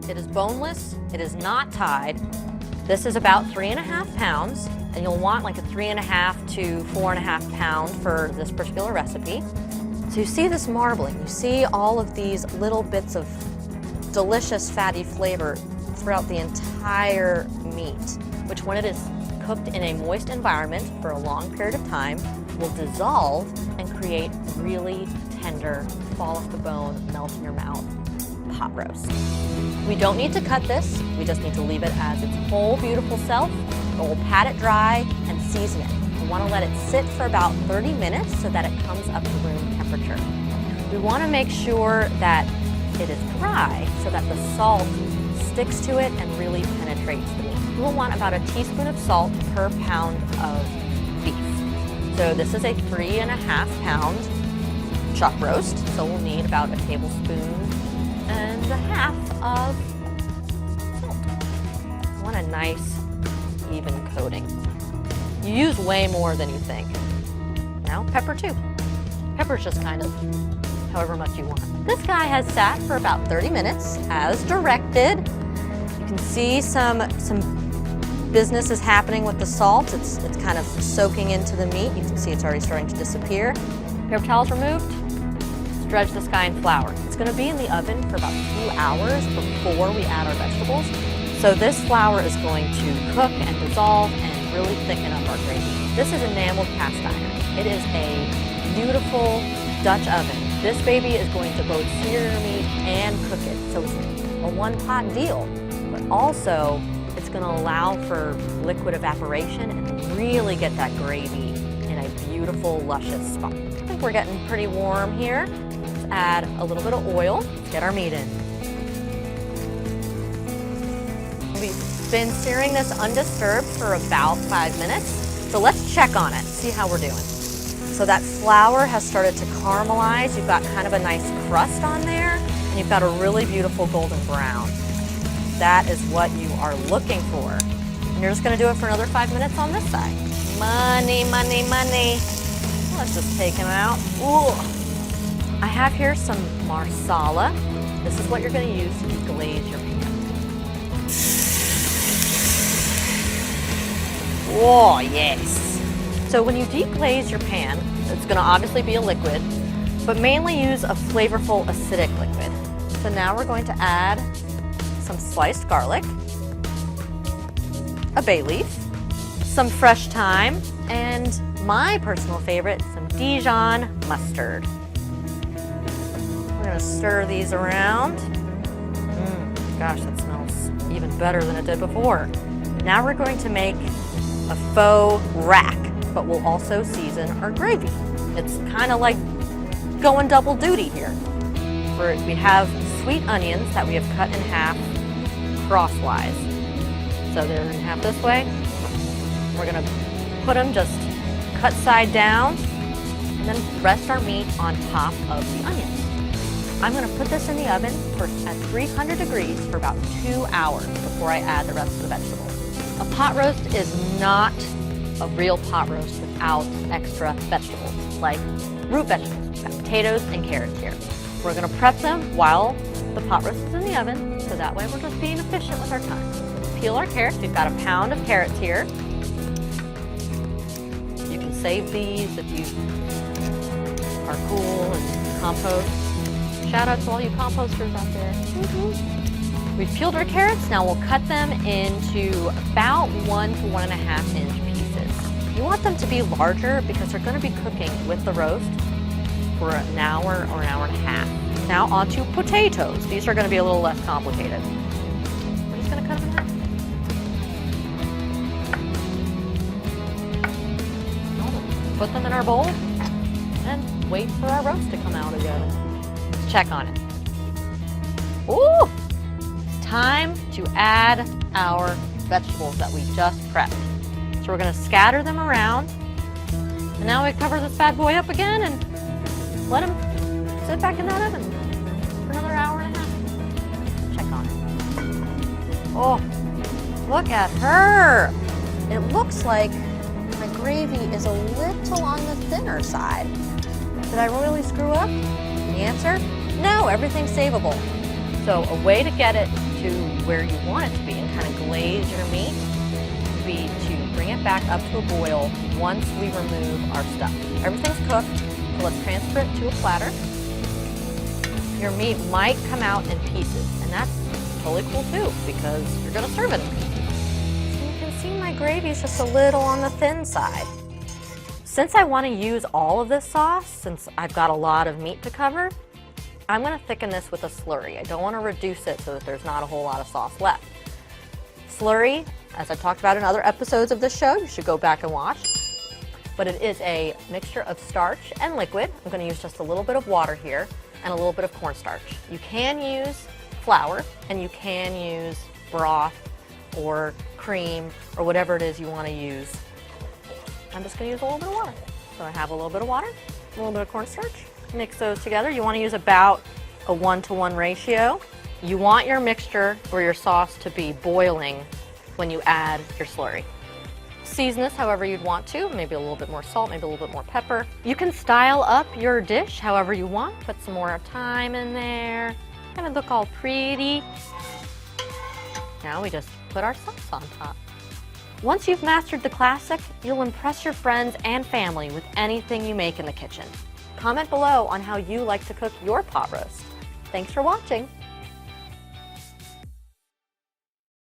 It is boneless, it is not tied. This is about 3.5 pounds, and you'll want like a 3.5 to 4.5 pound for this particular recipe. So you see this marbling, you see all of these little bits of delicious fatty flavor throughout the entire meat, which when it is cooked in a moist environment for a long period of time will dissolve and create really tender, fall off the bone, melt in your mouth pot roast. We don't need to cut this, we just need to leave it as its whole beautiful self, but we'll pat it dry and season it. We want to let it sit for about 30 minutes so that it comes up to room temperature. We want to make sure that it is dry so that the salt sticks to it and really penetrates the meat. We'll want about a teaspoon of salt per pound of beef. So this is a 3.5 pound chuck roast, so we'll need about a tablespoon and a half of salt. You want a nice, even coating. You use way more than you think. Now, pepper too. Pepper's just kind of however much you want. This guy has sat for about 30 minutes as directed. You can see some business is happening with the salt. It's kind of soaking into the meat. You can see it's already starting to disappear. Paper towels removed. Let's dredge this guy in flour. It's going to be in the oven for about 2 hours before we add our vegetables. So this flour is going to cook and dissolve and really thicken up our gravy. This is enameled cast iron. It is a beautiful Dutch oven. This baby is going to both sear your meat and cook it. So it's a one-pot deal, but also it's going to allow for liquid evaporation and really get that gravy in a beautiful, luscious spot. I think we're getting pretty warm here. Let's add a little bit of oil. Let's get our meat in. We've been searing this undisturbed for about 5 minutes. So let's check on it, see how we're doing. So that flour has started to caramelize. You've got kind of a nice crust on there, and you've got a really beautiful golden brown. That is what you are looking for. And you're just gonna do it for another 5 minutes on this side. Money, money, money. Let's just take him out. Ooh. I have here some marsala. This is what you're gonna use to deglaze your pan. Oh, yes. So when you deglaze your pan, it's gonna obviously be a liquid, but mainly use a flavorful acidic liquid. So now we're going to add some sliced garlic, a bay leaf, some fresh thyme, and my personal favorite, some Dijon mustard. We're gonna stir these around. Gosh, that smells even better than it did before. Now we're going to make a faux rack, but we'll also season our gravy. It's kind of like going double duty here. We have sweet onions that we have cut in half crosswise. So they're in half this way. We're gonna put them just cut side down and then rest our meat on top of the onions. I'm gonna put this in the oven at 300 degrees for about 2 hours before I add the rest of the vegetables. A pot roast is not a real pot roast without extra vegetables, like root vegetables. We've got potatoes and carrots here. We're gonna prep them while the pot roast is in the oven, so that way we're just being efficient with our time. Let's peel our carrots. We've got a pound of carrots here. You can save these if you are cool and compost. Shout out to all you composters out there. We've peeled our carrots. Now we'll cut them into about 1 to 1.5 inch pieces. You want them to be larger because they're going to be cooking with the roast for an hour or an hour and a half. Now onto potatoes. These are going to be a little less complicated. We're just going to cut them in half. Put them in our bowl and wait for our roast to come out of the oven. Let's check on it. Ooh! Time to add our vegetables that we just prepped. So we're going to scatter them around. And now we cover this bad boy up again and let them sit back in that oven for another hour and a half. Check on it. Oh, look at her. It looks like my gravy is a little on the thinner side. Did I really screw up? The answer? No, everything's savable. So a way to get it to where you want it to be and kind of glaze your meat would be to bring it back up to a boil once we remove our stuff. Everything's cooked, so let's transfer it to a platter. Your meat might come out in pieces, and that's totally cool too, because you're gonna serve it in pieces. So you can see my gravy is just a little on the thin side. Since I want to use all of this sauce, since I've got a lot of meat to cover, I'm going to thicken this with a slurry. I don't want to reduce it so that there's not a whole lot of sauce left. Slurry, as I've talked about in other episodes of this show, you should go back and watch, but it is a mixture of starch and liquid. I'm going to use just a little bit of water here and a little bit of cornstarch. You can use flour and you can use broth or cream or whatever it is you want to use. I'm just going to use a little bit of water. So I have a little bit of water, a little bit of cornstarch. Mix those together. You want to use about a 1-to-1 ratio. You want your mixture or your sauce to be boiling when you add your slurry. Season this however you'd want to, maybe a little bit more salt, maybe a little bit more pepper. You can style up your dish however you want. Put some more thyme in there. Gonna look all pretty. Now we just put our sauce on top. Once you've mastered the classic, you'll impress your friends and family with anything you make in the kitchen. Comment below on how you like to cook your pot roast. Thanks for watching.